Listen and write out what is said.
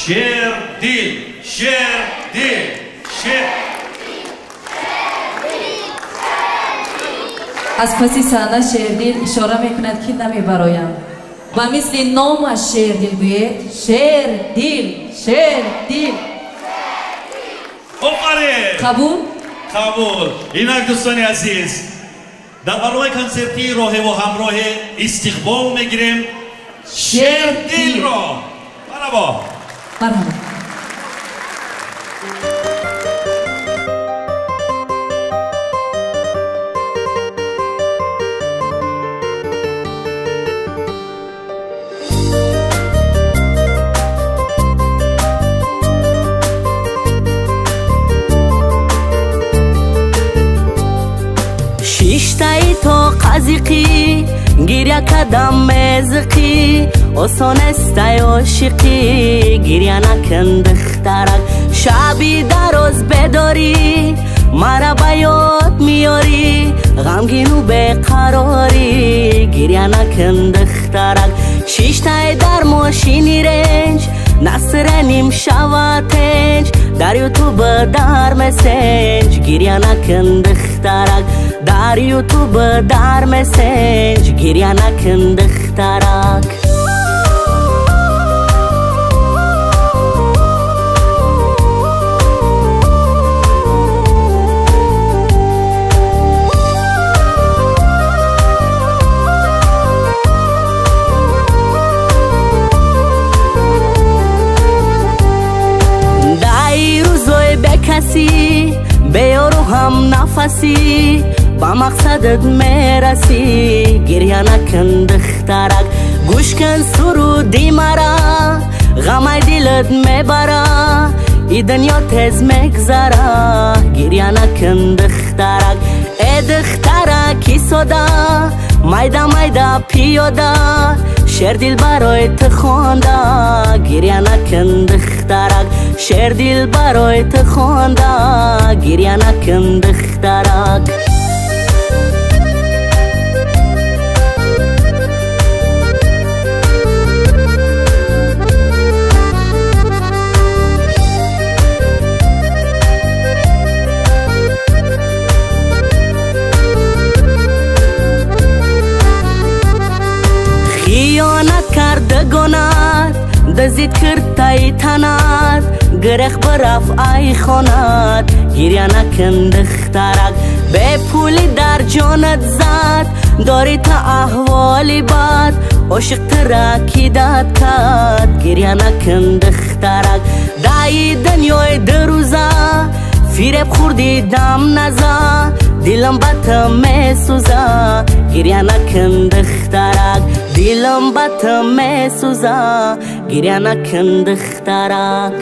شیر دیل شیر دیل شیر. از پسی صحنه شیردیل اشاره میکند که نمیبرایم و مثل نامش شیردیل گوید شیردیل شیردیل. آفرین. قبول؟ قبول. اینک دوستان عزیز در برنامه کنسرتی راه و همراه استقبال میگیریم شیردیل را. مرحبا. مرحبا. شیشتای تو قزیقی گیریا کدام مزقی آسان استای عاشقی گیریا نکن دخترک شبی دراز بداری مرا بیاد میاری غمگینو بقراری گیریا نکن دخترک شیشتای در ماشینی رنج نصرنیم شواتنج در یوتیوب در مسنج گیریا نکن دخترک در یوتیوب در مسنج گیریا نکن دخترک. بکسی بیارو هم نفسی با مقصدت میرسی گریه نکن دخترک گوش کن سرودی مرا غم دلت میبره ای دنیا تیز میگذره گریه نکن دخترک ای دخترکی سودا مایدا مایدا پیاده شیردیل برای تو خونده گریه نکن دخترک شیردیل برای تو خونده گریه نکن دخترک. خیانت کرده گناه دزید کرد تای تنات گرخ برف ای خونات گریه نکن دخترک به پولی در جانت زد داری تا احوالی بد عاشق ترکی داد کد گریه نکن دخترک دای دنیای دروزه فیرب خوردی دم نزا دلم بطم میسوزه گریه نکن دخترک دلم بطم میسوزه گریه نکن دخترک.